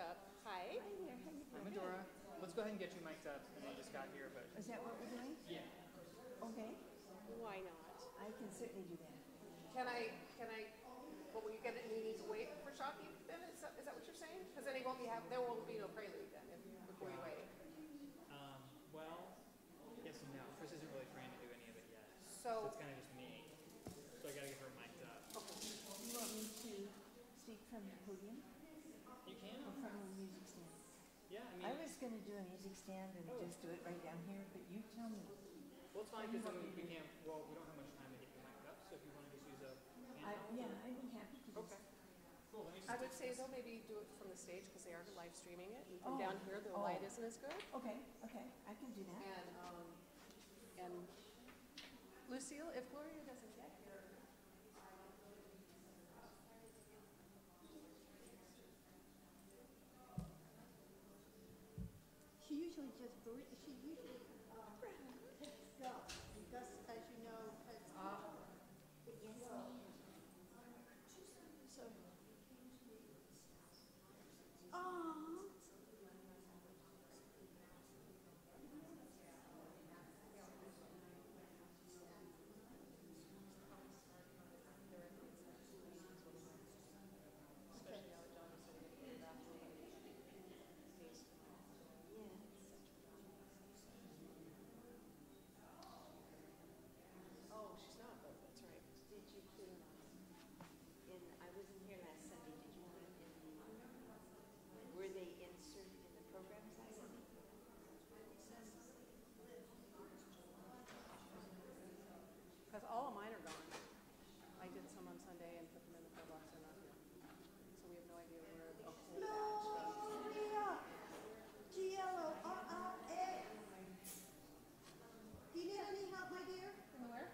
up. Hi. Hi there, how you I'm doing? Medora. Let's go ahead and get you mic'd up. I know you just got here, but Is that what we're doing? yeah. Okay, Why not? I can certainly do that. Well, will you get it and you need to wait for Shocky then? Is that what you're saying? Because then there won't be no prelude then before you wait. Well, yes and no. Chris isn't really trained to do any of it yet. So- it's kind of just me. So I gotta get her mic'd up. You want me to speak from the podium You can? or from a music stand? Yeah, I mean, I was going to do a music stand and just do it right down here, but you tell me. well, it's fine because then we can't, well, we don't have much time to get you mic'd up, so if you want to just use a handheld. Yeah, I'd be happy to do Okay. that. Cool, let me just I would say though maybe do it from the stage because they are live streaming it. And from Oh. down here the Oh. light isn't as good. Okay, I can do that. And Lucille, if Gloria doesn't get here. She usually takes Gus. And Gus, as you know, has so. Oh, she's not though. That's right. Did you put them I wasn't here last Sunday, did you put them were they inserted in the program site? Because all of mine are gone. I did some on Sunday and put them in the mailbox. They're not here. So we have no idea where the whole Gloria. Gloria. Do you need any help, my dear? Where?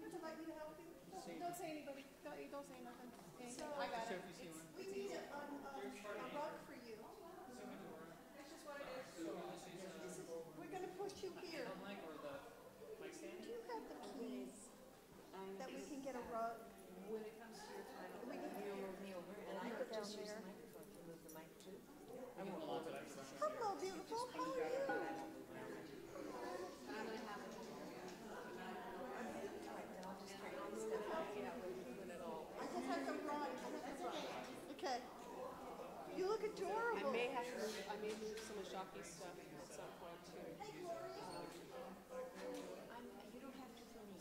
Would you like me to help you? Don't say anybody. Don't say nothing. So, I got So it. if you see one. we need a rug for you. It's just what it is. We're going to put you here. The mic or the mic stand? Do you have the keys that we can get a rug? When it comes to your time, We can move me over and I put could just down use there. the microphone to move the mic too. I won't hold it. I just want to Hello, beautiful. How are you? I just have some rug. Okay. You look adorable. I may move some of Shocky's stuff at some point too. Hey, Gloria. You don't have to for me.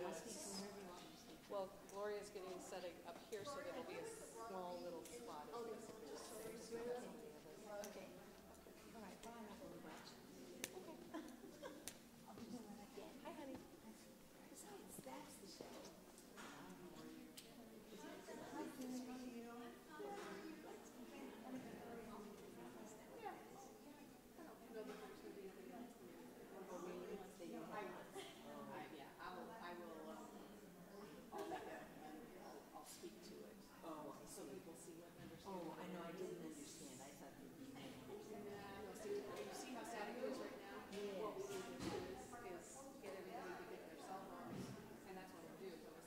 I'll speak from wherever you want me to speak. Well, Gloria's getting set up here so that it'll be a small little spot. Is basically just what it is. Okay. All right, well, I'm not going to watch. Okay. I'll be doing it again. Hi, honey. Besides, that's the show. I'll speak to it. Oh, I So see. people see what understand. Oh, I know, I didn't understand. I thought you'd be mad. You see how sad it is right now? Yes. What we need to do is get everybody to get their cell phones, and that's what we'll do. When the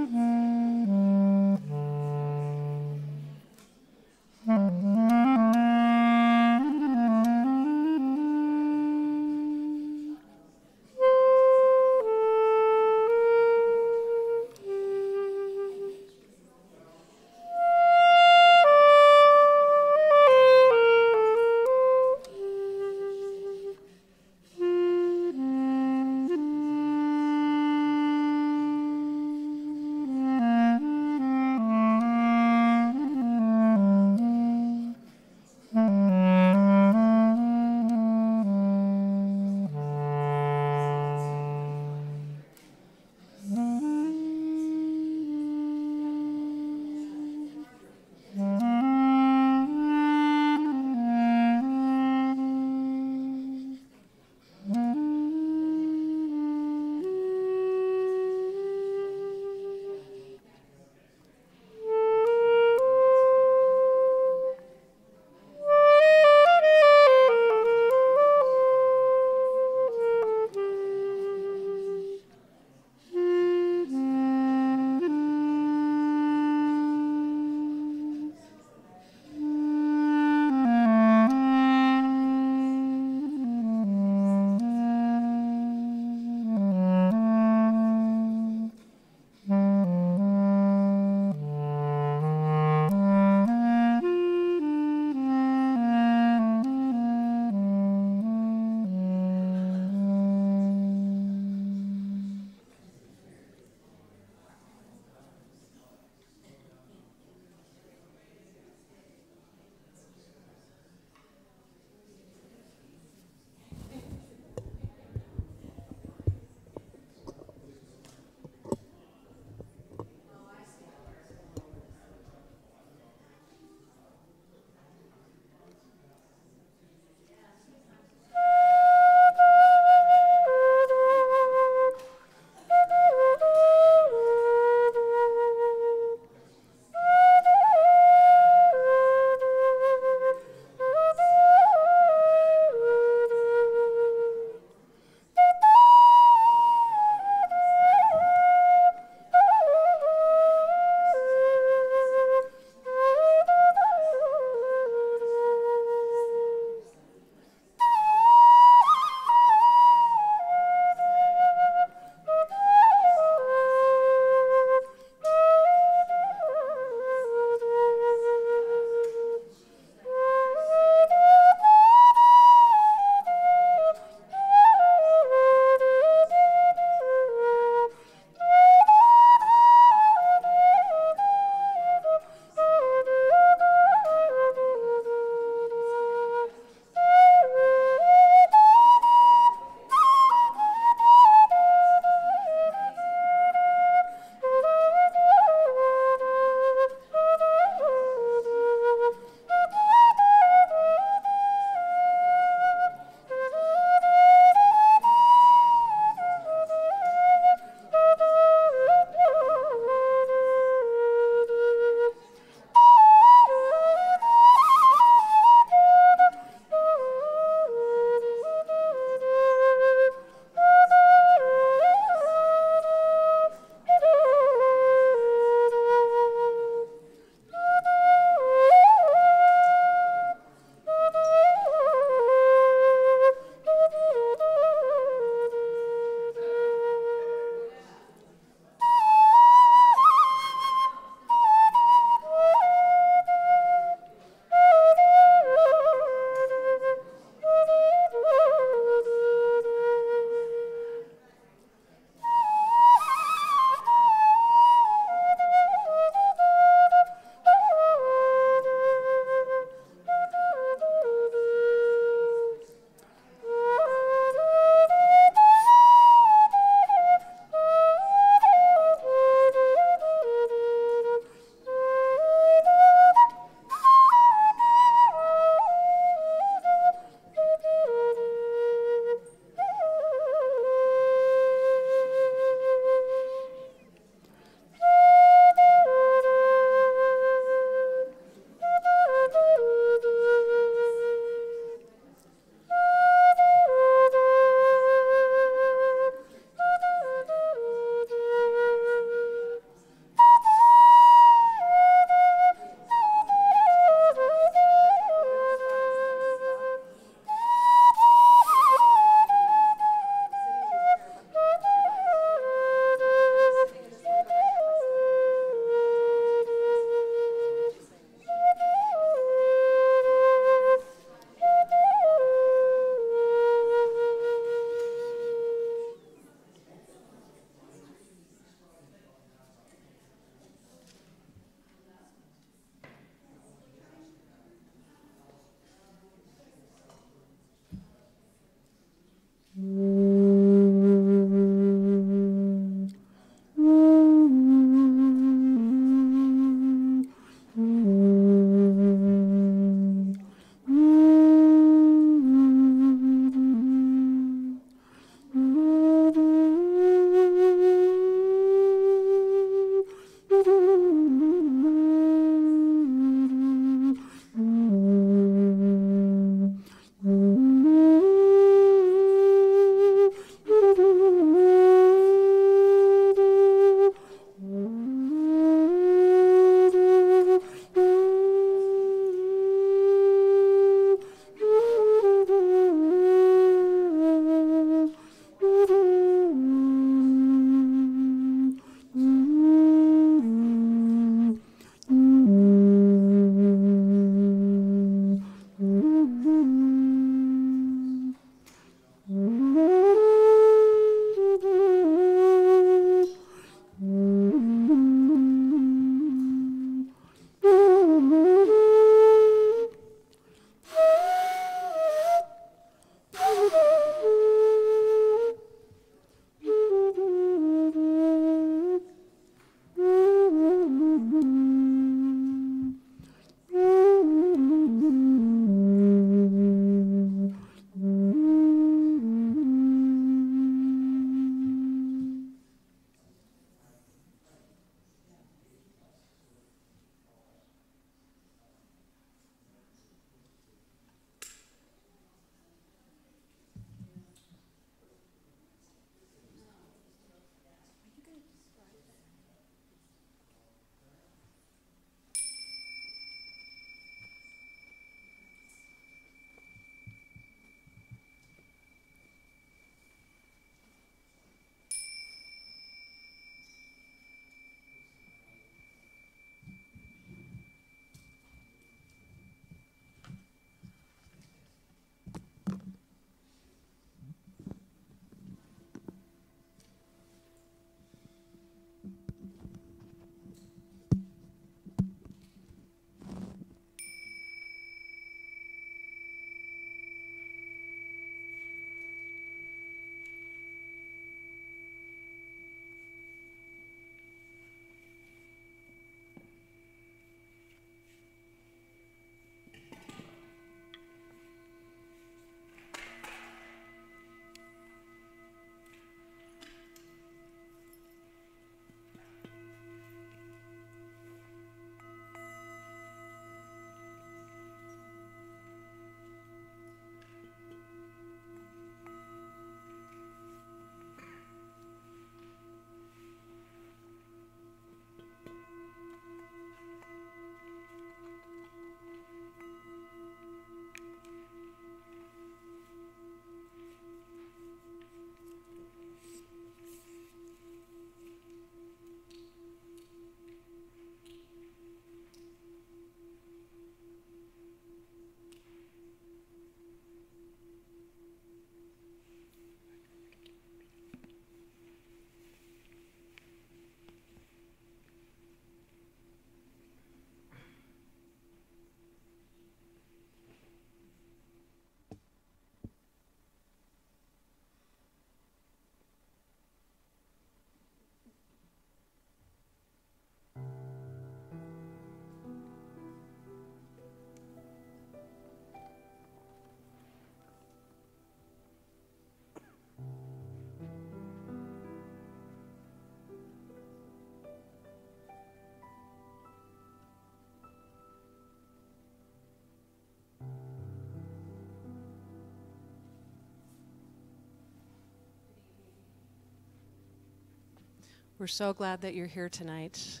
We're so glad that you're here tonight.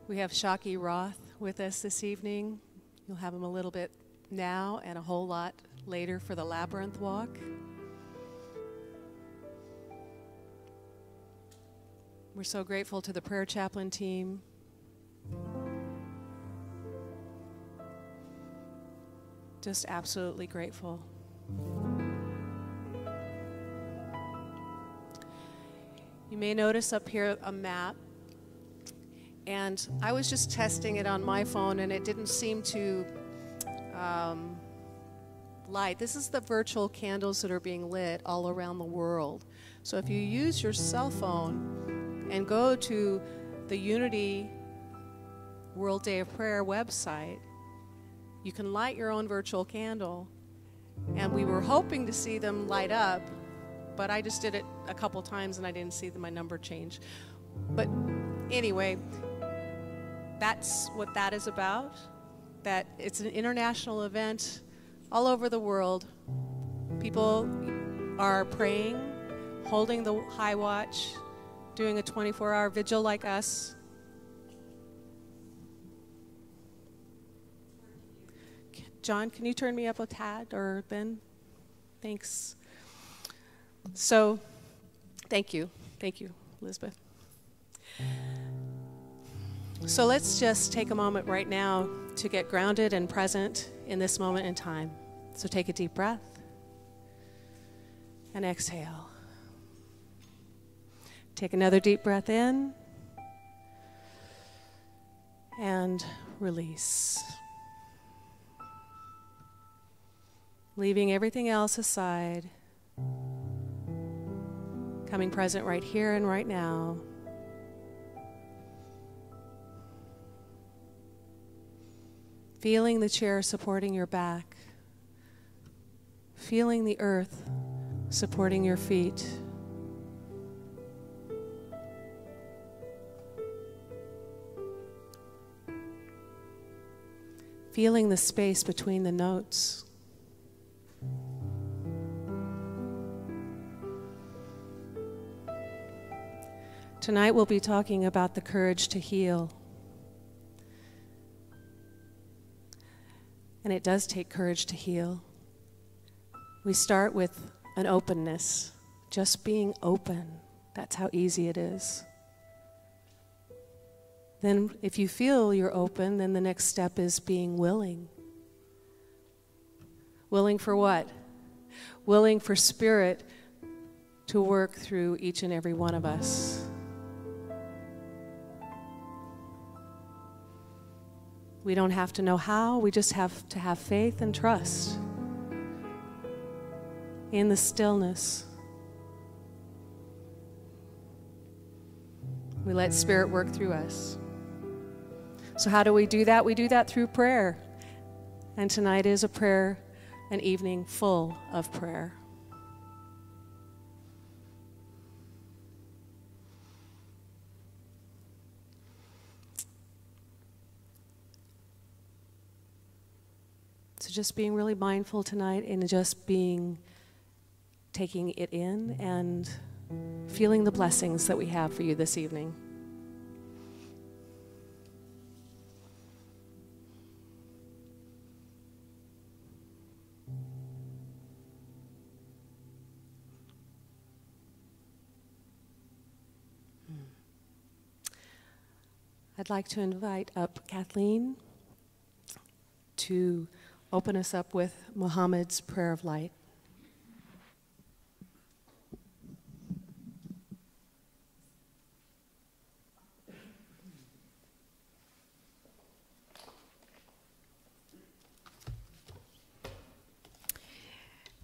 We have Shaki Roth with us this evening. You'll have him a little bit now and a whole lot later for the Labyrinth Walk. We're so grateful to the prayer chaplain team. Just absolutely grateful. You may notice up here a map, and I was just testing it on my phone and it didn't seem to light. This is the virtual candles that are being lit all around the world. So if you use your cell phone and go to the Unity World Day of Prayer website, you can light your own virtual candle. And we were hoping to see them light up, but I just did it a couple times and I didn't see my number change. But anyway, that's what that is about. That it's an international event all over the world. People are praying, holding the high watch, doing a 24-hour vigil like us. John, can you turn me up a tad, or Ben? Thanks. So, thank you, Elizabeth. So let's just take a moment right now to get grounded and present in this moment in time. So take a deep breath and exhale. Take another deep breath in and release. Leaving everything else aside, coming present right here and right now. Feeling the chair supporting your back. Feeling the earth supporting your feet. Feeling the space between the notes. Tonight we'll be talking about the courage to heal. And it does take courage to heal. We start with an openness, just being open. That's how easy it is. Then if you feel you're open, then the next step is being willing. Willing for what? Willing for Spirit to work through each and every one of us. We don't have to know how, we just have to have faith and trust in the stillness. We let Spirit work through us. So how do we do that? We do that through prayer. And tonight is a prayer, an evening full of prayer. So just being really mindful tonight and just taking it in and feeling the blessings that we have for you this evening. I'd like to invite up Kathleen to open us up with Muhammad's Prayer of Light.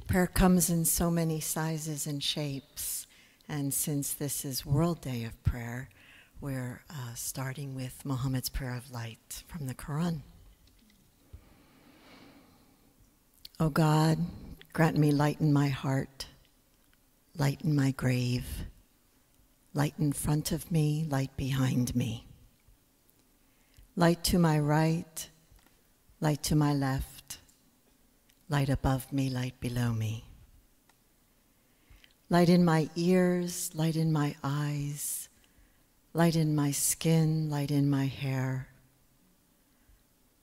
Prayer comes in so many sizes and shapes, and since this is World Day of Prayer, we're starting with Muhammad's Prayer of Light from the Quran. O God, grant me light in my heart, light in my grave, light in front of me, light behind me, light to my right, light to my left, light above me, light below me. Light in my ears, light in my eyes, light in my skin, light in my hair,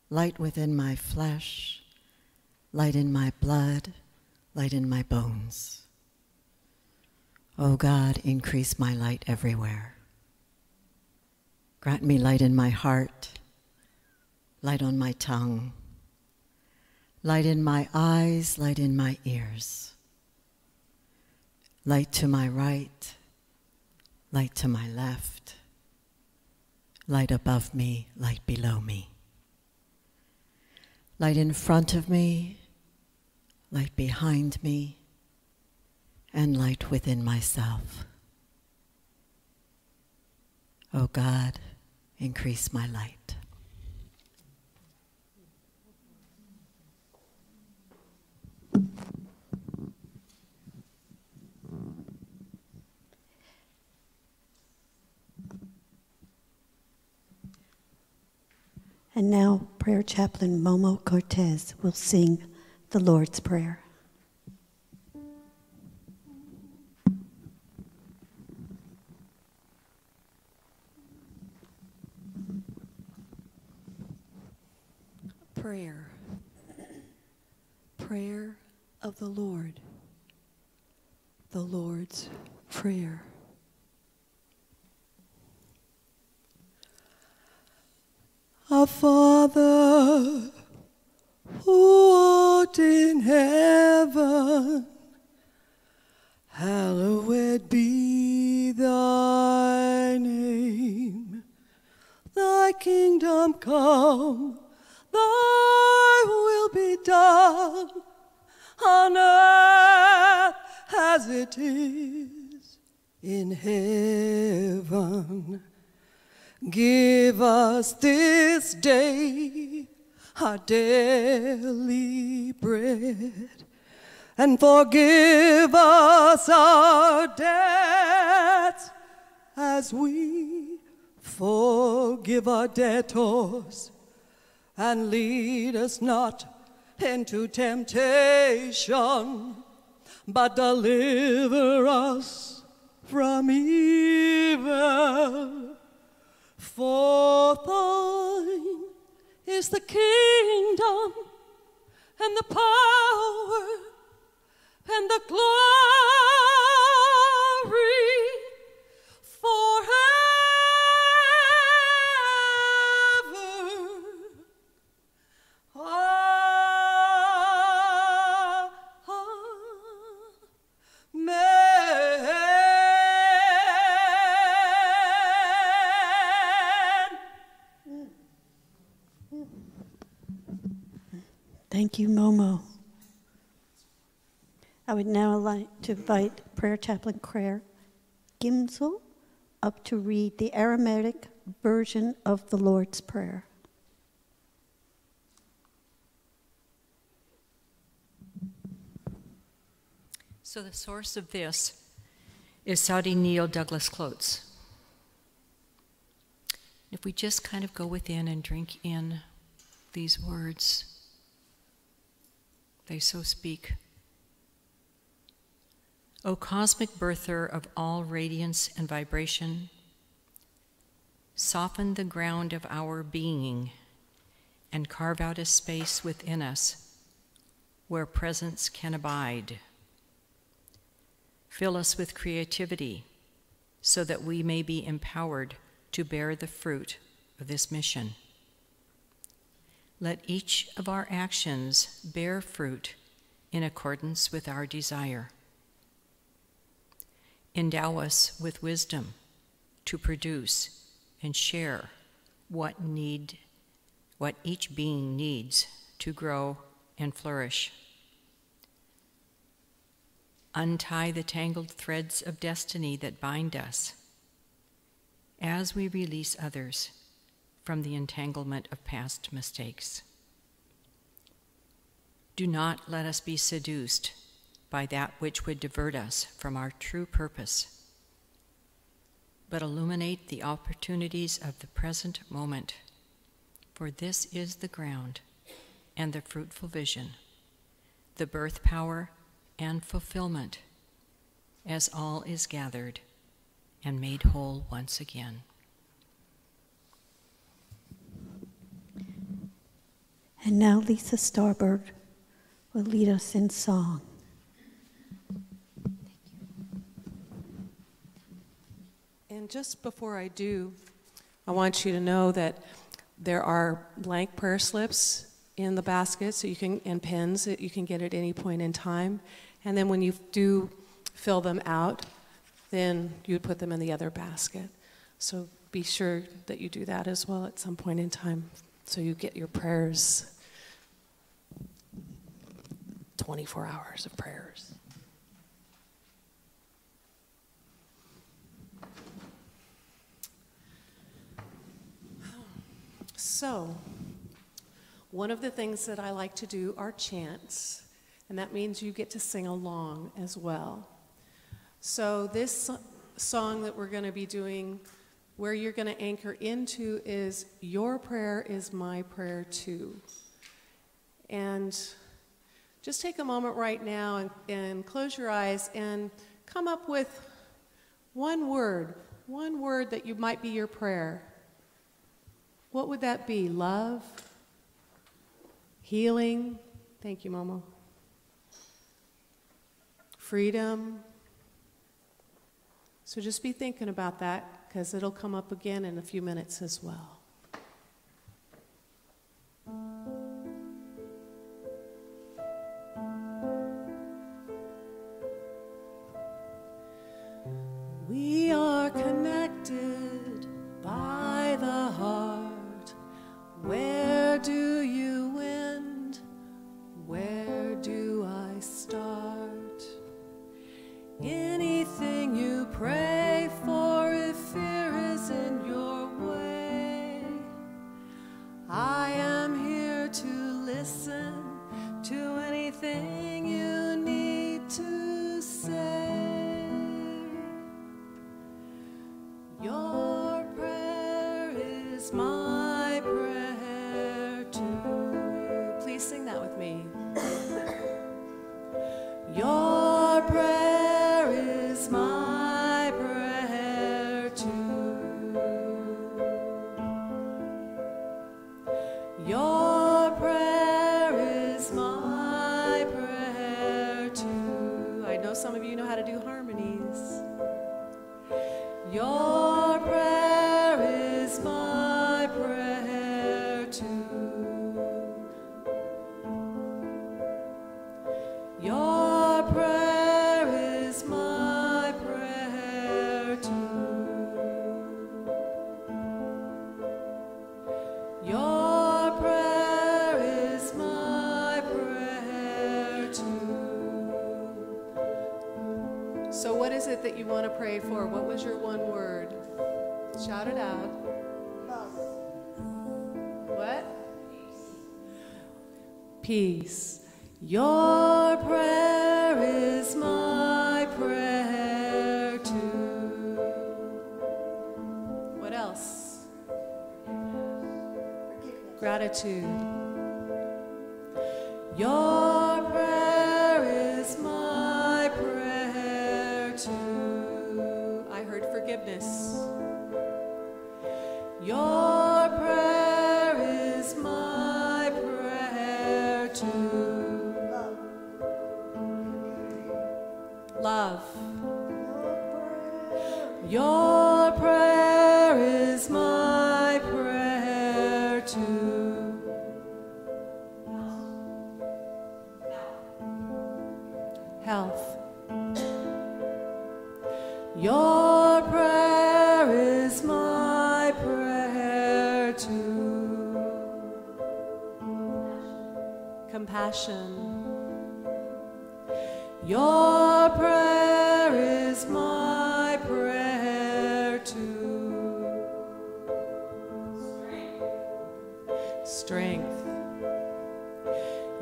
light within my flesh, light in my blood, light in my bones. O God, increase my light everywhere. Grant me light in my heart, light on my tongue, light in my eyes, light in my ears, light to my right, light to my left, light above me, light below me, light in front of me, light behind me, and light within myself. O God, increase my light. And now, Prayer Chaplain Momo Cortez will sing the Lord's Prayer. Prayer. Prayer of the Lord. The Lord's Prayer. Our Father, who art in heaven, hallowed be thy name. Thy kingdom come, thy will be done, on earth as it is in heaven. Give us this day our daily bread, and forgive us our debts as we forgive our debtors. And lead us not into temptation, but deliver us from evil. For thine is the kingdom, and the power, and the glory forever. Thank you, Momo. I would now like to invite Prayer Chaplain Claire Gimsel up to read the Aramaic version of the Lord's Prayer. So the source of this is Saudi Neil Douglas Clotes. If we just kind of go within and drink in these words, they so speak. O cosmic birther of all radiance and vibration, soften the ground of our being and carve out a space within us where presence can abide. Fill us with creativity so that we may be empowered to bear the fruit of this mission. Let each of our actions bear fruit in accordance with our desire. Endow us with wisdom to produce and share what each being needs to grow and flourish. Untie the tangled threads of destiny that bind us as we release others from the entanglement of past mistakes. Do not let us be seduced by that which would divert us from our true purpose, but illuminate the opportunities of the present moment, for this is the ground and the fruitful vision, the birth power and fulfillment as all is gathered and made whole once again. And now Lisa Starbird will lead us in song. And just before I do, I want you to know that there are blank prayer slips in the basket, so you can, and pens that you can get at any point in time. And then when you do fill them out, then you'd put them in the other basket. So be sure that you do that as well at some point in time, so you get your prayers, 24 hours of prayers. So, one of the things that I like to do are chants, and that means you get to sing along as well. So this song that we're going to be doing, where you're going to anchor into is "Your prayer is my prayer too." And just take a moment right now and close your eyes and come up with one word that you might be your prayer. What would that be? Love? Healing? Thank you, Momo. Freedom? So just be thinking about that, because it'll come up again in a few minutes as well. We are connected by the heart. Where do you end? Where do I start? Anything you pray for, if fear is in your way, I am here to listen to anything you need to say. Your prayer is my prayer too. Please sing that with me. Your prayer is my prayer too. Your prayer is my prayer too. I know some of you know how to do harmonies. Your prayer is my prayer too. Your prayer is my prayer too. Your prayer is my prayer too. So what is it that you want to pray for? What was your one word? Shout it out. What? Peace. Your prayer is my prayer too. What else? Gratitude. Your prayer is my prayer too. I heard forgiveness. Your prayer is my prayer too. Love. Your prayer is my prayer too. Health. Your prayer is my prayer too. Compassion. Your prayer is my prayer too. Strength.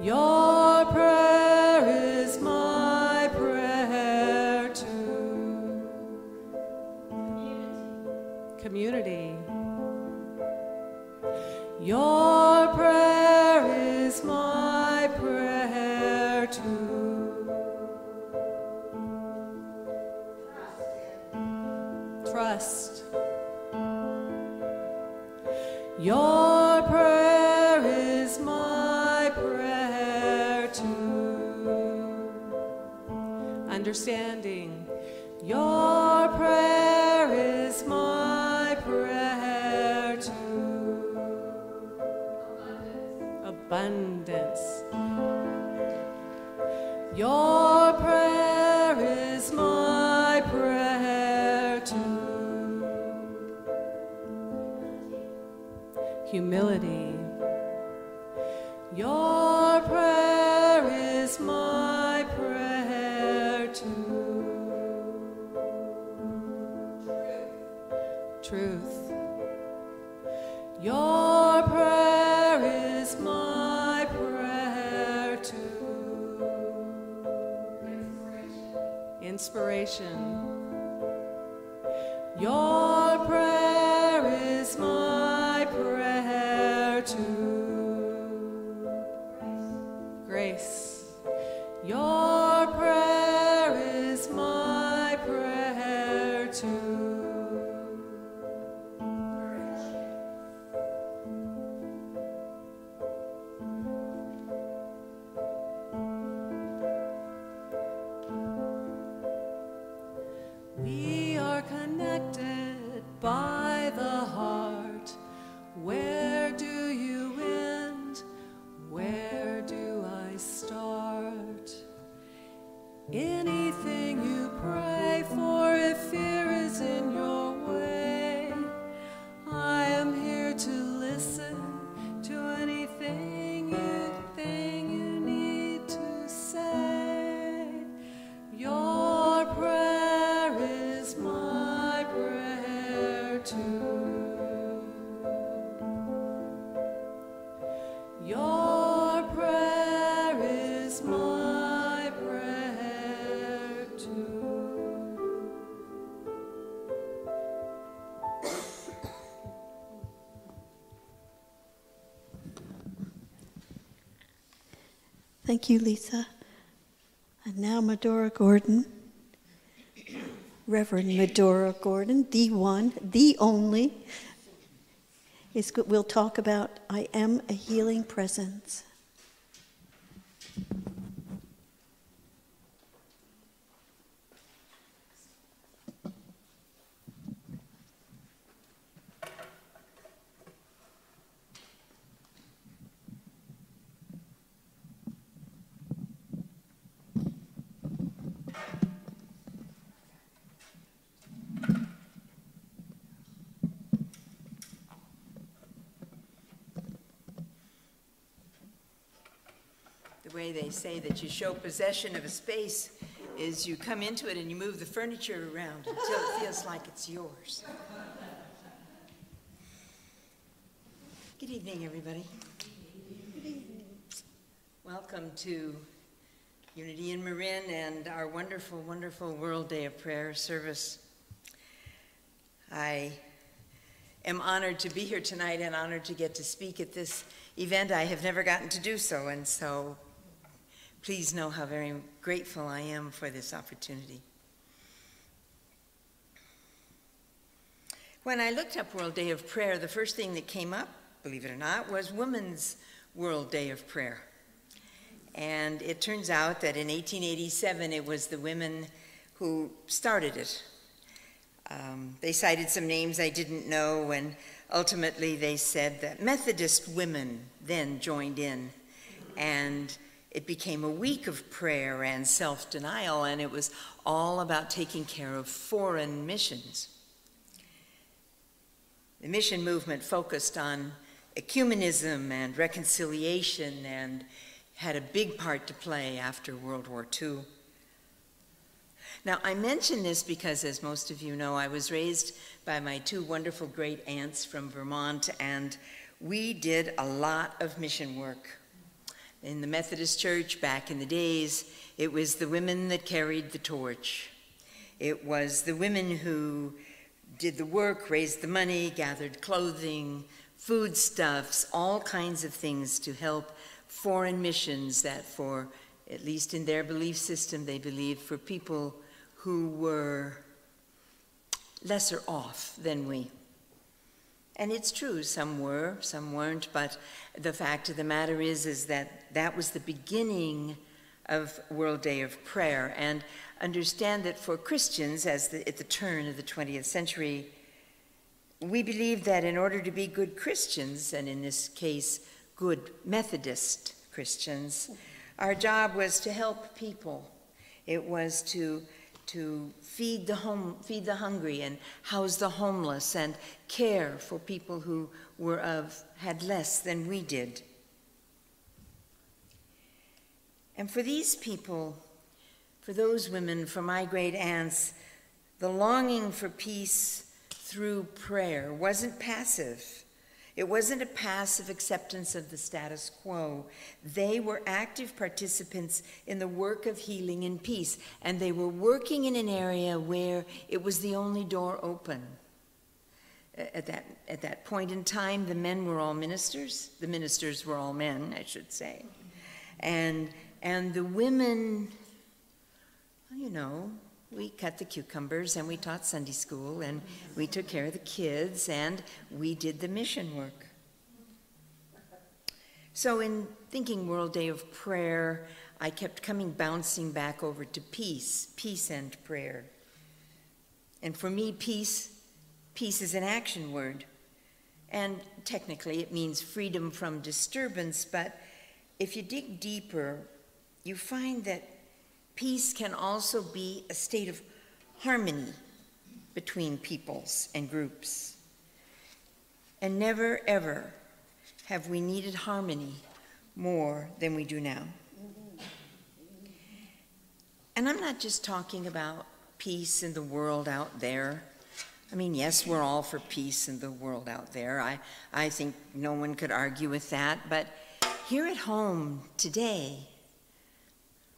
Your prayer is my prayer too. Community. Your prayer is my prayer too. trust. Your prayer is my prayer too. Understanding. Your prayer is my prayer too. Abundance. Your prayer is my prayer too. Humility. Your prayer is my prayer too. Truth. Your prayer is my prayer too. Inspiration. Your prayer is my prayer too. Grace. Your prayer is my prayer too. We are connected by the heart. Where do you end? Where do I start? Anything you pray for, if fear is in your way, I am here to listen to anything you think you need to say. Your prayer is my prayer too. Your prayer is my prayer too. Thank you, Lisa. And now Medora Gordon, Reverend Medora Gordon, the one, the only, will talk about I Am a Healing Presence. The way they say that you show possession of a space is you come into it and you move the furniture around until it feels like it's yours. Good evening, everybody. Welcome to Unity in Marin and our wonderful, wonderful World Day of Prayer service. I am honored to be here tonight and honored to get to speak at this event. I have never gotten to do so, and so please know how very grateful I am for this opportunity. When I looked up World Day of Prayer, the first thing that came up, believe it or not, was Women's World Day of Prayer. And it turns out that in 1887, it was the women who started it. They cited some names I didn't know, and ultimately they said that Methodist women then joined in, and it became a week of prayer and self-denial, and it was all about taking care of foreign missions. The mission movement focused on ecumenism and reconciliation and had a big part to play after World War II. Now, I mention this because, as most of you know, I was raised by my two wonderful great aunts from Vermont, and we did a lot of mission work. In the Methodist Church back in the days, it was the women that carried the torch. It was the women who did the work, raised the money, gathered clothing, foodstuffs, all kinds of things to help foreign missions that, for at least in their belief system, they believed for people who were lesser off than we. And it's true, some were, some weren't, but the fact of the matter is that that was the beginning of World Day of Prayer. And understand that for Christians, at the turn of the 20th century, we believed that in order to be good Christians, and in this case, good Methodist Christians, our job was to help people. It was to feed the hungry and house the homeless and care for people who had less than we did. And for these people, for those women, for my great aunts, the longing for peace through prayer wasn't passive. It wasn't a passive acceptance of the status quo. They were active participants in the work of healing and peace, and they were working in an area where it was the only door open. At that point in time, the men were all ministers. The ministers were all men, I should say. And the women, you know, we cut the cucumbers and we taught Sunday school and we took care of the kids and we did the mission work. So in thinking World Day of Prayer, I kept bouncing back over to peace and prayer. And for me, peace is an action word. And technically it means freedom from disturbance, but if you dig deeper, you find that peace can also be a state of harmony between peoples and groups. And never, ever have we needed harmony more than we do now. And I'm not just talking about peace in the world out there. I mean, yes, we're all for peace in the world out there. I think no one could argue with that. But here at home today,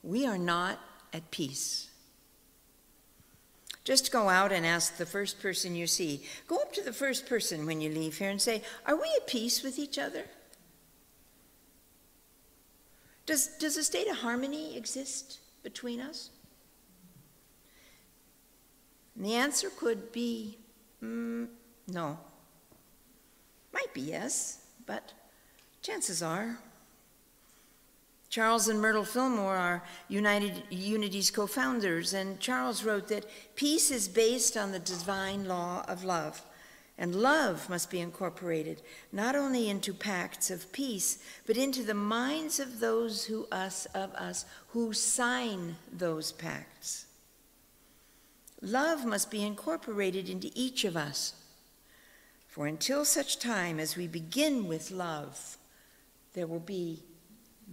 we are not at peace. Just go out and ask the first person you see. Go up to the first person when you leave here and say, are we at peace with each other? Does a state of harmony exist between us? And the answer could be no. Might be yes, but chances are. Charles and Myrtle Fillmore are Unity's co-founders, and Charles wrote that peace is based on the divine law of love, and love must be incorporated not only into pacts of peace, but into the minds of those of us who sign those pacts. Love must be incorporated into each of us, for until such time as we begin with love, there will be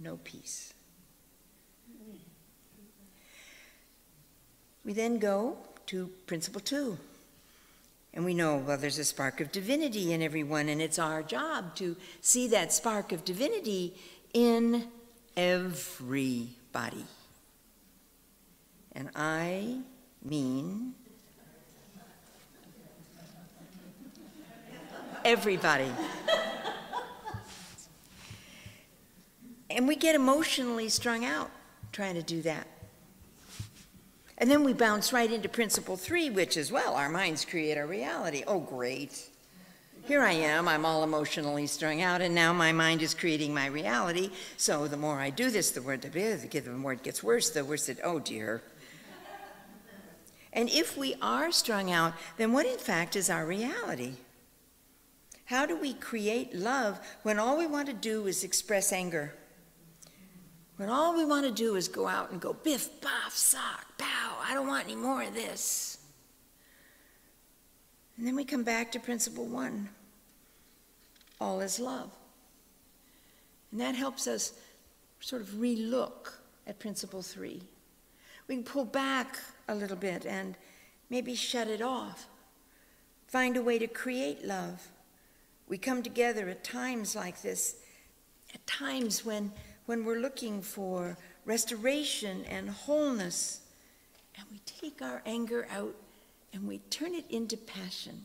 no peace. We then go to principle 2. And we know, well, there's a spark of divinity in everyone, and it's our job to see that spark of divinity in everybody. And I mean everybody. And we get emotionally strung out trying to do that. And then we bounce right into principle 3, which is, well, our minds create our reality. Oh, great. Here I am, I'm all emotionally strung out, and now my mind is creating my reality. So the more I do this, the more it gets worse, the worse it, oh dear. And if we are strung out, then what in fact is our reality? How do we create love when all we want to do is express anger? When all we want to do is go out and go biff, boff, sock, pow, I don't want any more of this. And then we come back to principle 1. All is love. And that helps us sort of re-look at principle 3. We can pull back a little bit and maybe shut it off. Find a way to create love. We come together at times like this, at times when we're looking for restoration and wholeness, and we take our anger out and we turn it into passion.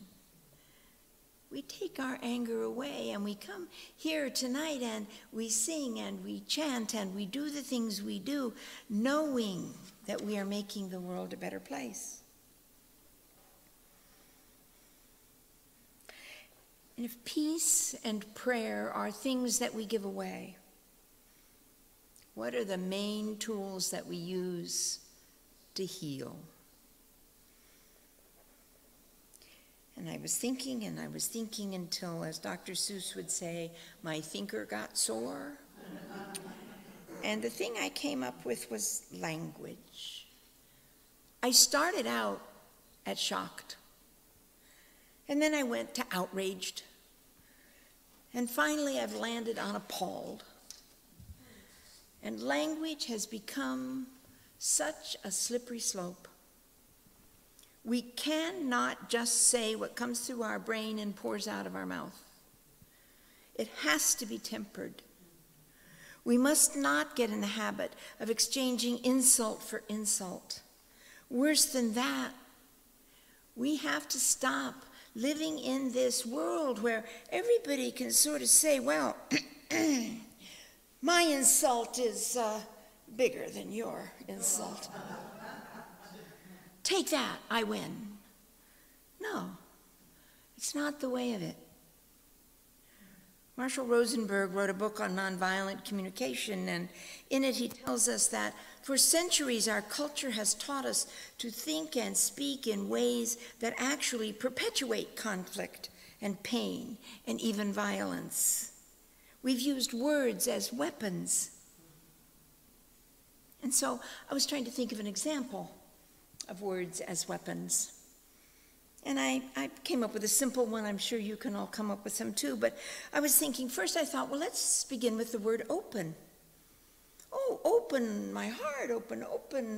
We take our anger away and we come here tonight and we sing and we chant and we do the things we do, knowing that we are making the world a better place. And if peace and prayer are things that we give away, what are the main tools that we use to heal? And I was thinking until, as Dr. Seuss would say, my thinker got sore. And the thing I came up with was language. I started out at shocked. And then I went to outraged. And finally I've landed on appalled. And language has become such a slippery slope. We cannot just say what comes through our brain and pours out of our mouth. It has to be tempered. We must not get in the habit of exchanging insult for insult. Worse than that, we have to stop living in this world where everybody can sort of say, well, my insult is bigger than your insult. Take that, I win. No, it's not the way of it. Marshall Rosenberg wrote a book on nonviolent communication, and in it he tells us that for centuries our culture has taught us to think and speak in ways that actually perpetuate conflict and pain and even violence. We've used words as weapons. And so I was trying to think of an example of words as weapons. And I came up with a simple one. I'm sure you can all come up with some too. But I was thinking, first I thought, well, let's begin with the word open. Oh, open my heart, open.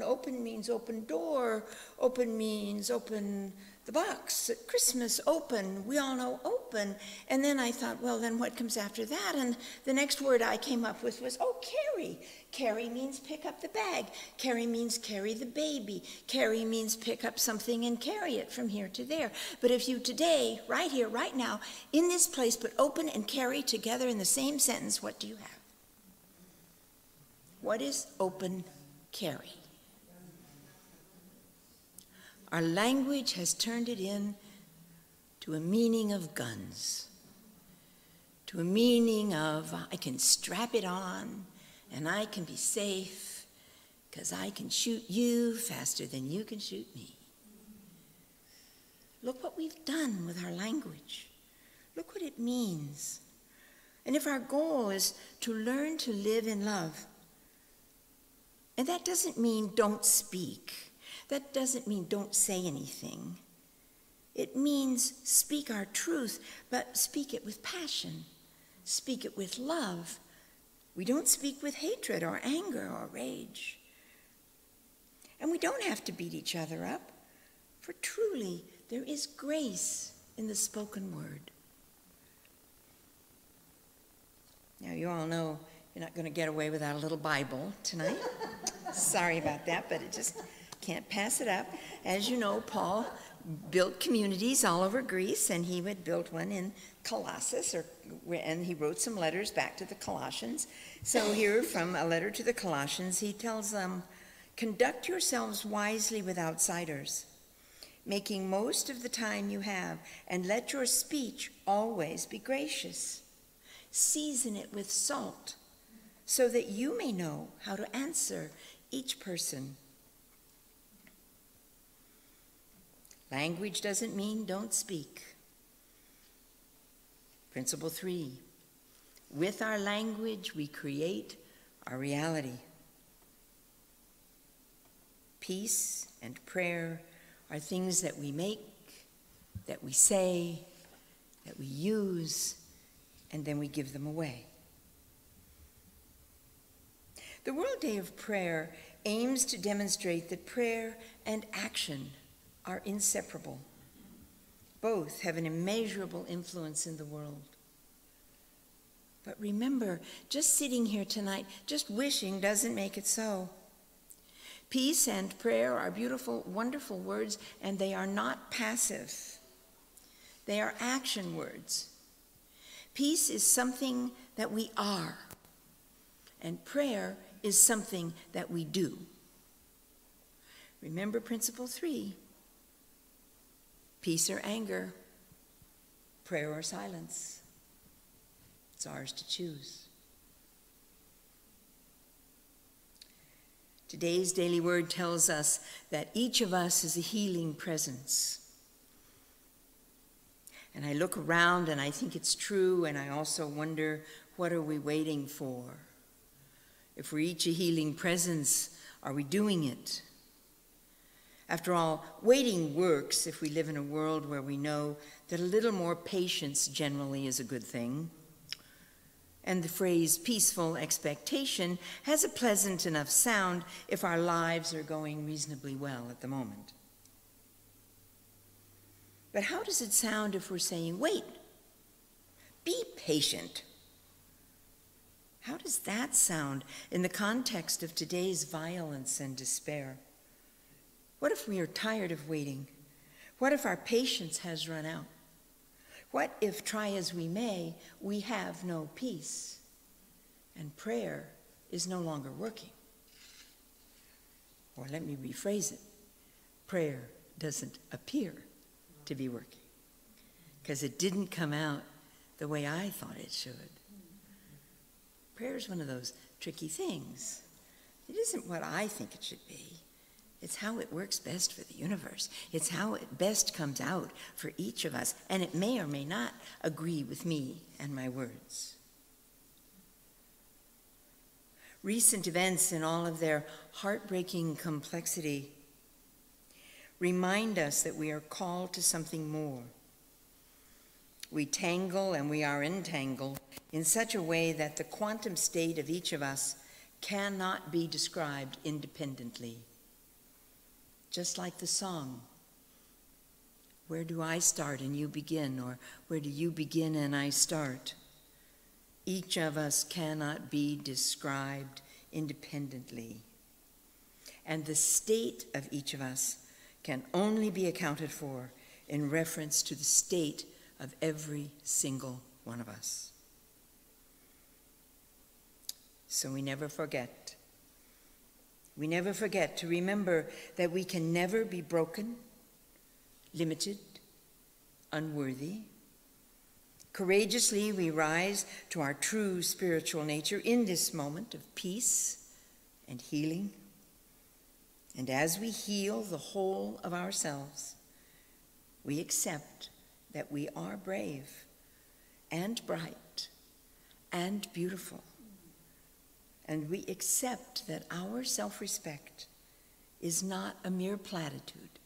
Open means open door. Open means open the box at Christmas, open. We all know open. And then I thought, well, then what comes after that? And the next word I came up with was, oh, carry. Carry means pick up the bag. Carry means carry the baby. Carry means pick up something and carry it from here to there. But if you today, right here, right now, in this place, put open and carry together in the same sentence, what do you have? What is open carry? Our language has turned it in to a meaning of guns, to a meaning of I can strap it on and I can be safe because I can shoot you faster than you can shoot me. Look what we've done with our language. Look what it means. And if our goal is to learn to live in love, and that doesn't mean don't speak. That doesn't mean don't say anything. It means speak our truth, but speak it with passion. Speak it with love. We don't speak with hatred or anger or rage. And we don't have to beat each other up, for truly there is grace in the spoken word. Now you all know you're not going to get away without a little Bible tonight. Sorry about that, but it just can't pass it up. As you know, Paul built communities all over Greece, and he had built one in Colossus, and he wrote some letters back to the Colossians. So here, from a letter to the Colossians, he tells them, conduct yourselves wisely with outsiders, making most of the time you have, and let your speech always be gracious. Season it with salt, so that you may know how to answer each person. Language doesn't mean don't speak. Principle 3, with our language we create our reality. Peace and prayer are things that we make, that we say, that we use, and then we give them away. The World Day of Prayer aims to demonstrate that prayer and action are inseparable. Both have an immeasurable influence in the world. But remember, just sitting here tonight, just wishing doesn't make it so. Peace and prayer are beautiful, wonderful words, and they are not passive. They are action words. Peace is something that we are, and prayer is something that we do. Remember principle 3, peace or anger. prayer or silence. It's ours to choose. Today's daily word tells us that each of us is a healing presence. And I look around and I think it's true, and I also wonder, what are we waiting for? If we're each a healing presence, are we doing it? After all, waiting works if we live in a world where we know that a little more patience generally is a good thing. And the phrase peaceful expectation has a pleasant enough sound if our lives are going reasonably well at the moment. But how does it sound if we're saying, wait, be patient? How does that sound in the context of today's violence and despair? What if we are tired of waiting? What if our patience has run out? What if, try as we may, we have no peace and prayer is no longer working? Or let me rephrase it. Prayer doesn't appear to be working because it didn't come out the way I thought it should. Prayer is one of those tricky things. It isn't what I think it should be. It's how it works best for the universe. It's how it best comes out for each of us. And it may or may not agree with me and my words. Recent events in all of their heartbreaking complexity remind us that we are called to something more. We tangle and we are entangled in such a way that the quantum state of each of us cannot be described independently. Just like the song, where do I start and you begin, or where do you begin and I start? Each of us cannot be described independently. And the state of each of us can only be accounted for in reference to the state of every single one of us. So we never forget. We never forget to remember that we can never be broken, limited, unworthy. Courageously, we rise to our true spiritual nature in this moment of peace and healing. And as we heal the whole of ourselves, we accept that we are brave and bright and beautiful. And we accept that our self-respect is not a mere platitude.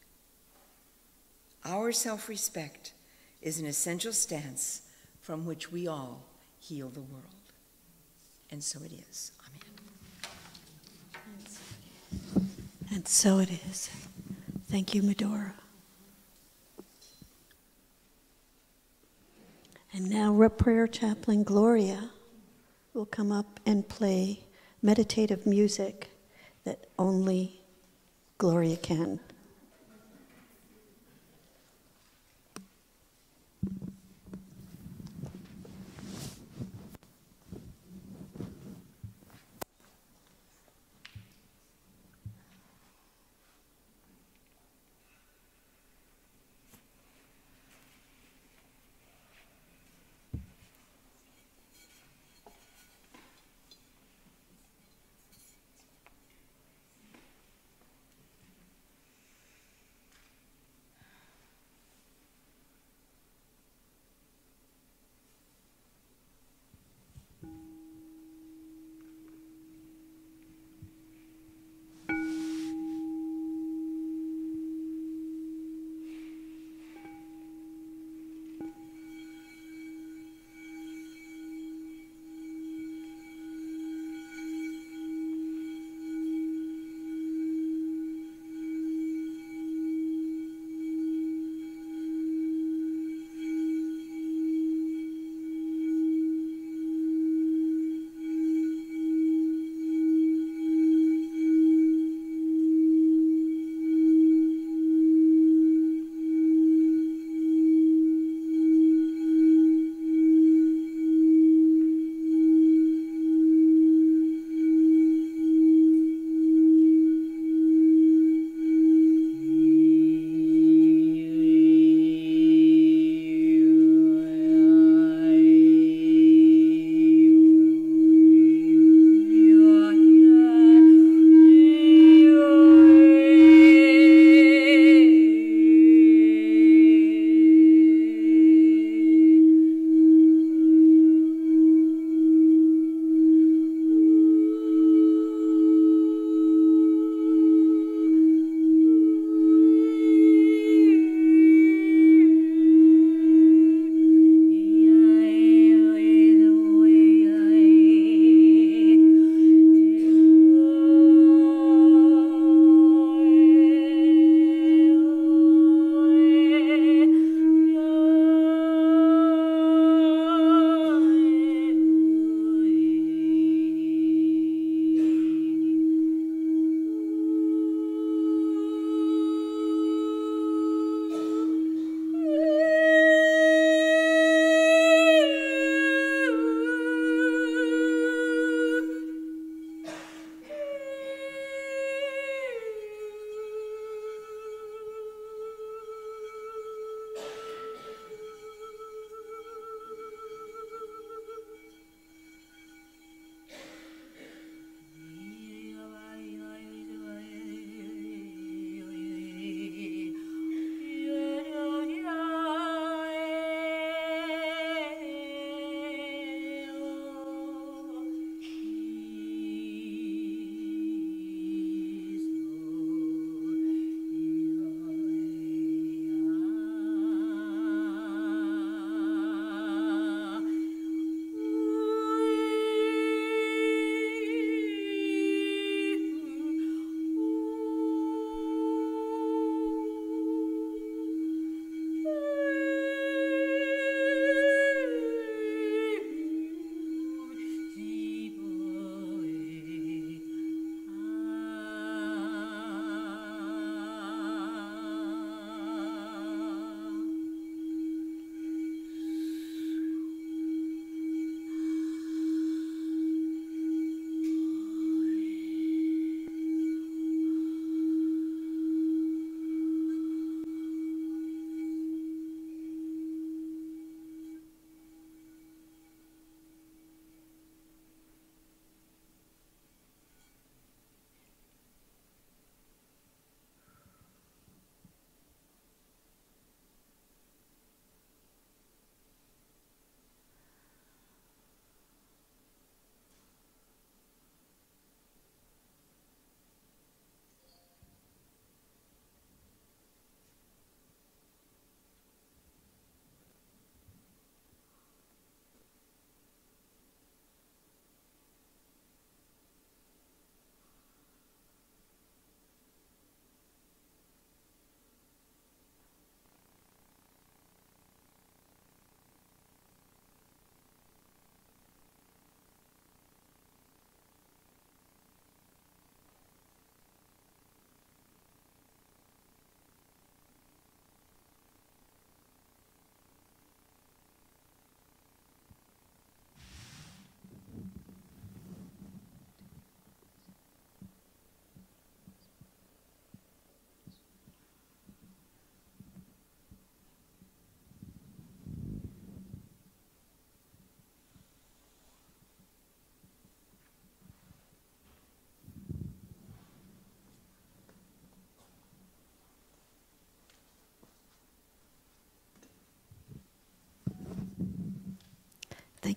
Our self-respect is an essential stance from which we all heal the world. And so it is. Amen. And so it is. Thank you, Medora. And now prayer chaplain Gloria will come up and play meditative music that only Gloria can.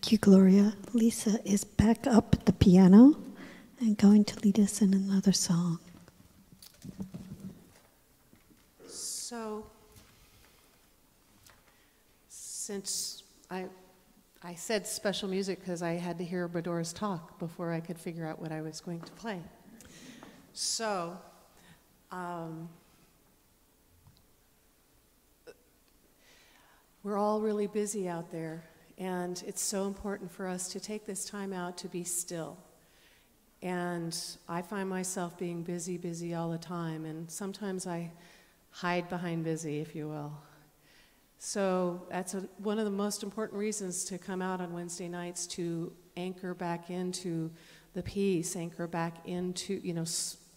Thank you, Gloria. Lisa is back up at the piano and going to lead us in another song. So, since I said special music because I had to hear Bedora's talk before I could figure out what I was going to play. So, we're all really busy out there, and it's so important for us to take this time out to be still. And I find myself being busy all the time, and sometimes I hide behind busy, if you will. So that's one of the most important reasons to come out on Wednesday nights, to anchor back into the peace, anchor back into,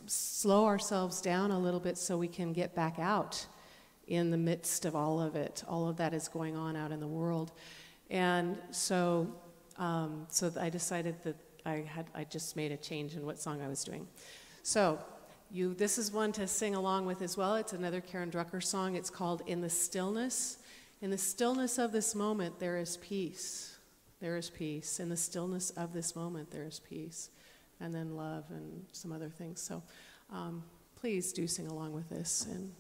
slow ourselves down a little bit so we can get back out in the midst of all of it. All of that is going on out in the world. And so I decided that I just made a change in what song I was doing. So this is one to sing along with as well. It's another Karen Drucker song. It's called In the Stillness. In the stillness of this moment, there is peace. There is peace. In the stillness of this moment, there is peace. And then love and some other things. So please do sing along with this. And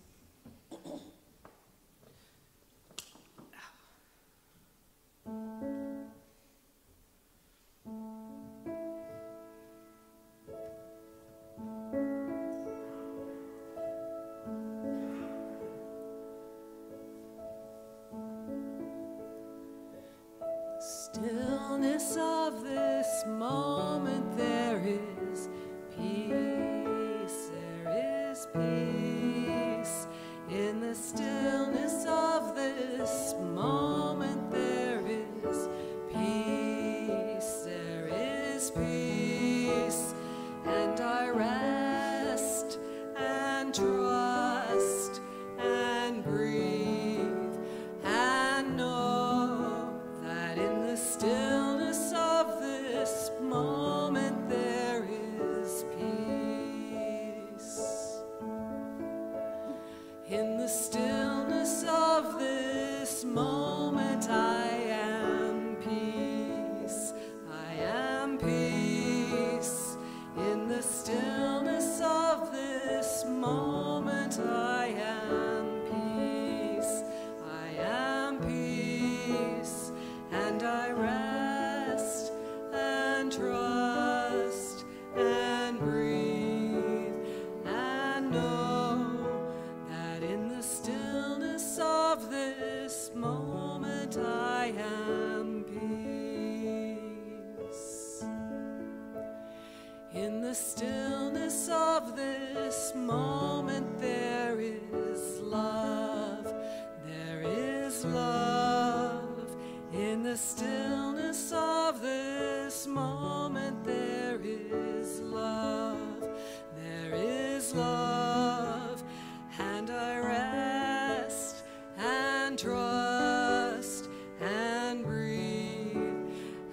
stillness of this moment, there is peace, there is peace. In the stillness of this moment, there is peace, there is peace. And I rest and trust and breathe and know that in the stillness of this moment there is peace. In the stillness of this moment I am peace, I am peace. In the stillness of this moment I am peace, I am peace. And I rest and trust and breathe and know that in the stillness of this moment I am peace. In the stillness of this moment there is love, there is love. In the stillness of this moment there is love, there is love. And I rest and trust and breathe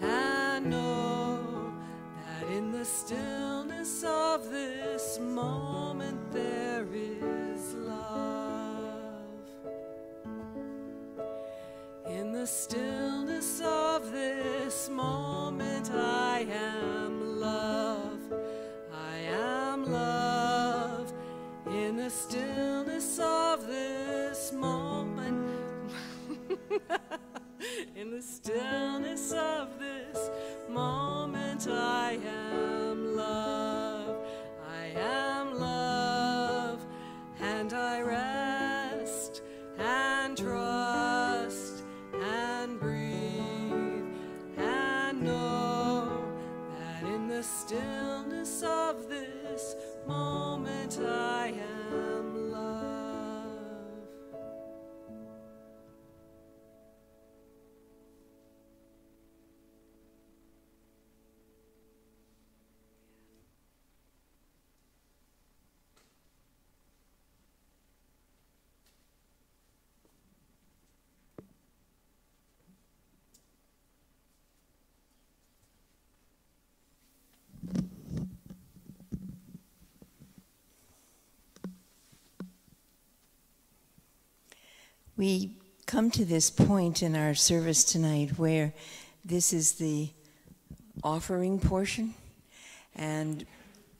and know that in the stillness of this moment there is love. In the stillness of this moment I am love, I am love. In the stillness of this moment in the stillness of this moment I am love, I am love. And I rest and trust and breathe and know that in the stillness of this moment I am love. We come to this point in our service tonight where this is the offering portion. And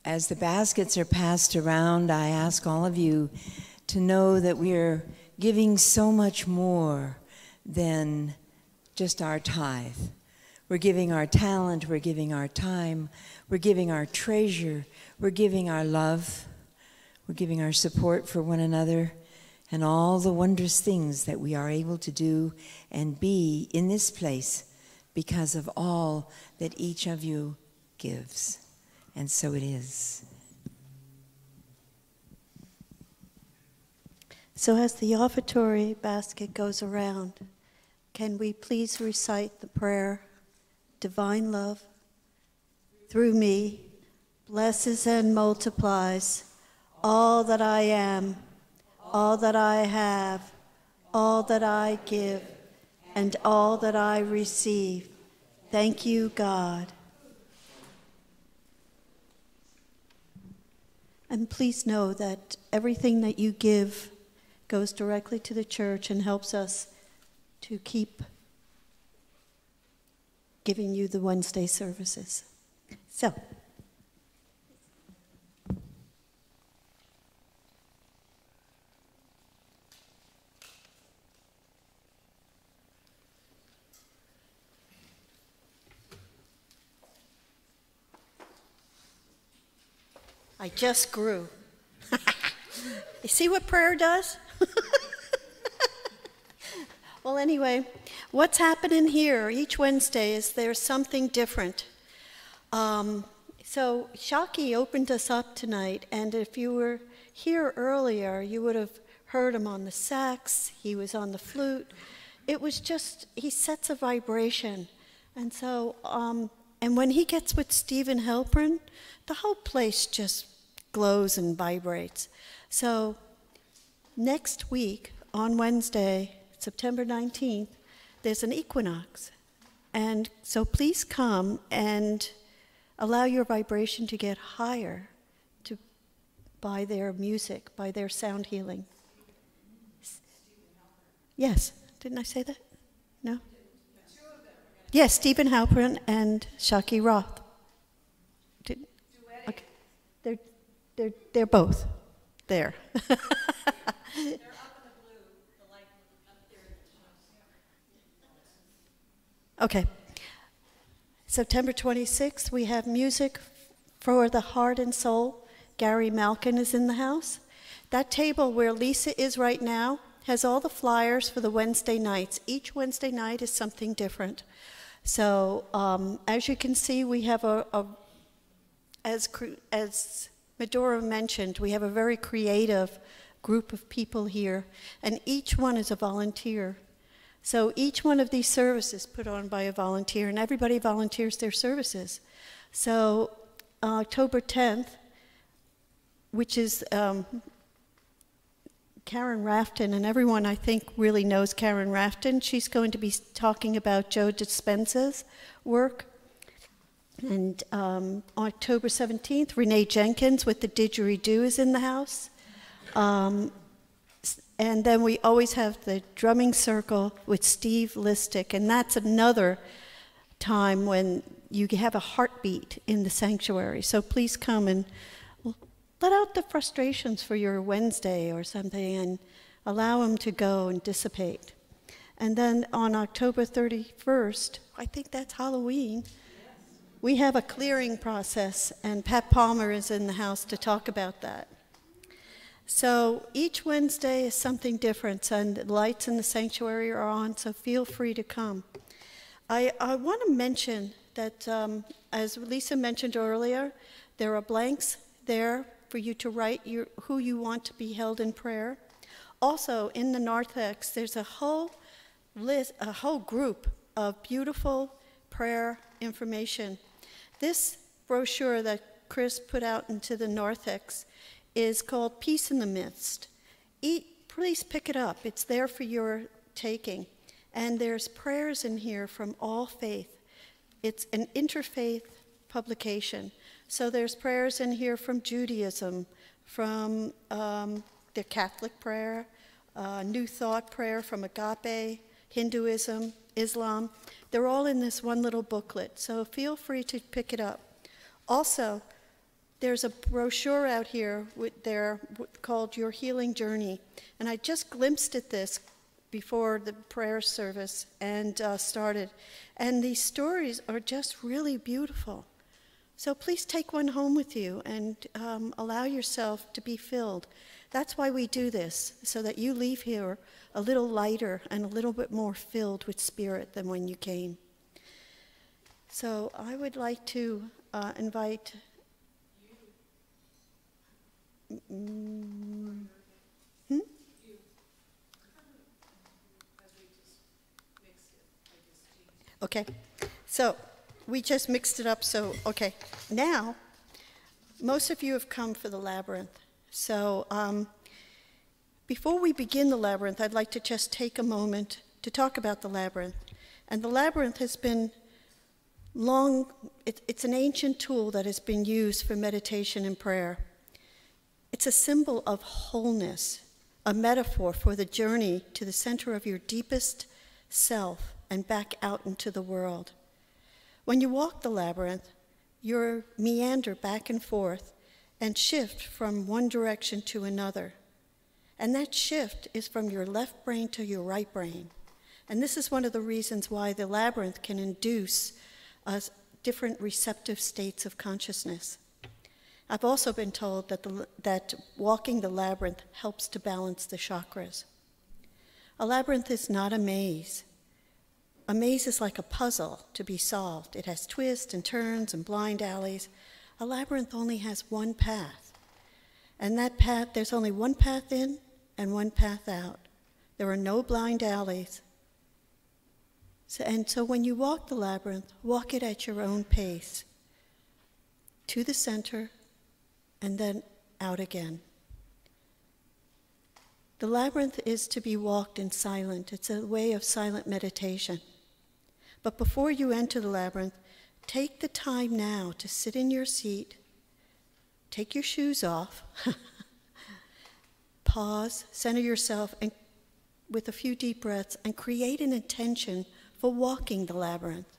as the baskets are passed around, I ask all of you to know that we are giving so much more than just our tithe. We're giving our talent, we're giving our time, we're giving our treasure, we're giving our love, we're giving our support for one another, and all the wondrous things that we are able to do and be in this place because of all that each of you gives. And so it is. So as the offertory basket goes around, can we please recite the prayer, Divine love, through me, blesses and multiplies all that I am, all that I have, all that I give, and all that I receive. Thank you, God. And please know that everything that you give goes directly to the church and helps us to keep giving you the Wednesday services. So, I just grew. You see what prayer does? Well, anyway, what's happening here each Wednesday is there's something different. So Shaki opened us up tonight, and if you were here earlier, you would have heard him on the sax, he was on the flute. It was just, he sets a vibration. And so, and when he gets with Stephen Halpern, the whole place just glows and vibrates. So next week, on Wednesday, September 19th, there's an equinox. And so please come and allow your vibration to get higher by their music, by their sound healing. Yes, didn't I say that? No? Yes, Stephen Halpern and Shaki Roth. Okay. They're both there. Okay. September 26th, we have music for the heart and soul. Gary Malkin is in the house. That table where Lisa is right now has all the flyers for the Wednesday nights. Each Wednesday night is something different. So as you can see, we have as Medora mentioned, we have a very creative group of people here, and each one is a volunteer. So each one of these services put on by a volunteer, and everybody volunteers their services. So October 10th, which is Karen Rafton, and everyone I think really knows Karen Rafton. She's going to be talking about Joe Dispenza's work. And October 17th, Renee Jenkins with the Didgeridoo is in the house. And then we always have the drumming circle with Steve Listick, and that's another time when you have a heartbeat in the sanctuary. So please come and let out the frustrations for your Wednesday or something and allow them to go and dissipate. And then on October 31st, I think that's Halloween, we have a clearing process, and Pat Palmer is in the house to talk about that. So each Wednesday is something different, and the lights in the sanctuary are on, so feel free to come. I want to mention that, as Lisa mentioned earlier, there are blanks there for you to write who you want to be held in prayer. Also, in the narthex, there's a whole group of beautiful prayer information. This brochure that Chris put out into the narthex is called Peace in the Midst. Please pick it up. It's there for your taking. And there's prayers in here from all faith. It's an interfaith publication. So there's prayers in here from Judaism, from the Catholic prayer, New Thought prayer from Agape, Hinduism, Islam. They're all in this one little booklet, so feel free to pick it up. Also, there's a brochure out here called Your Healing Journey, and I just glimpsed at this before the prayer service and started, and these stories are just really beautiful. So please take one home with you and allow yourself to be filled. That's why we do this, so that you leave here a little lighter and a little bit more filled with spirit than when you came. So I would like to invite... Okay, so we just mixed it up, so, okay. Now, most of you have come for the labyrinth. So before we begin the labyrinth, I'd like to just take a moment to talk about the labyrinth. And the labyrinth has been it's an ancient tool that has been used for meditation and prayer. It's a symbol of wholeness, a metaphor for the journey to the center of your deepest self and back out into the world. When you walk the labyrinth, you meander back and forth and shift from one direction to another. And that shift is from your left brain to your right brain. And this is one of the reasons why the labyrinth can induce different receptive states of consciousness. I've also been told that walking the labyrinth helps to balance the chakras. A labyrinth is not a maze. A maze is like a puzzle to be solved. It has twists and turns and blind alleys. A labyrinth only has one path. And that path, there's only one path in and one path out. There are no blind alleys. So when you walk the labyrinth, walk it at your own pace, to the center, and then out again. The labyrinth is to be walked in silence. It's a way of silent meditation. But before you enter the labyrinth, take the time now to sit in your seat, take your shoes off, pause, center yourself and with a few deep breaths, and create an intention for walking the labyrinth.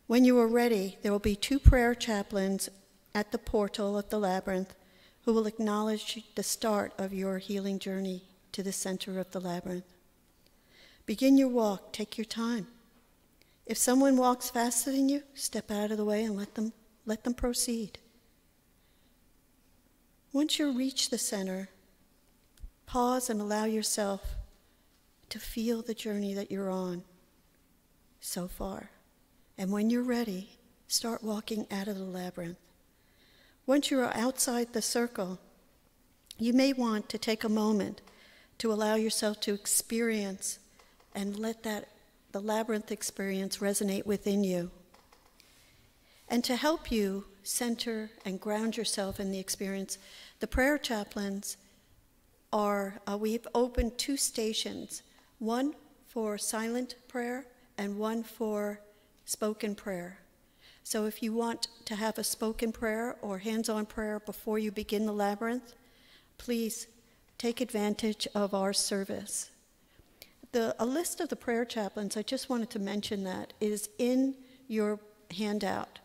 When you are ready, there will be 2 prayer chaplains at the portal of the labyrinth who will acknowledge the start of your healing journey to the center of the labyrinth. Begin your walk, take your time. If someone walks faster than you, step out of the way and let them proceed. Once you reach the center, pause and allow yourself to feel the journey that you're on so far. And when you're ready, start walking out of the labyrinth. Once you are outside the circle, you may want to take a moment to allow yourself to experience and let the labyrinth experience resonate within you. And to help you center and ground yourself in the experience, the prayer chaplains we've opened 2 stations, one for silent prayer and one for spoken prayer. So if you want to have a spoken prayer or hands-on prayer before you begin the labyrinth, please take advantage of our service. A list of the prayer chaplains, I just wanted to mention that, is in your handout.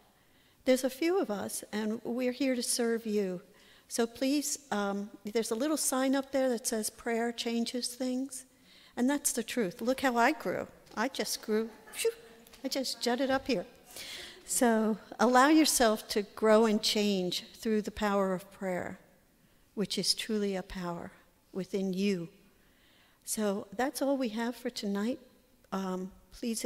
There's a few of us, and we're here to serve you. So please, there's a little sign up there that says prayer changes things, and that's the truth. Look how I grew. I just grew, I just jutted up here. So allow yourself to grow and change through the power of prayer, which is truly a power within you. So that's all we have for tonight. Please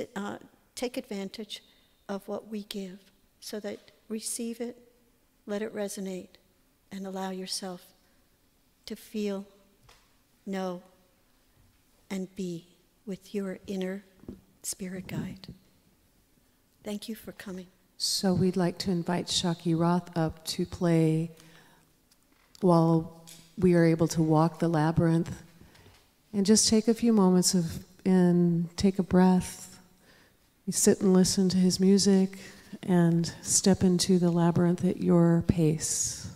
take advantage of what we give so that receive it, let it resonate, and allow yourself to feel, know, and be with your inner spirit guide. Thank you for coming. So we'd like to invite Shaki Roth up to play while we are able to walk the labyrinth. And just take a few moments and take a breath. You sit and listen to his music and step into the labyrinth at your pace.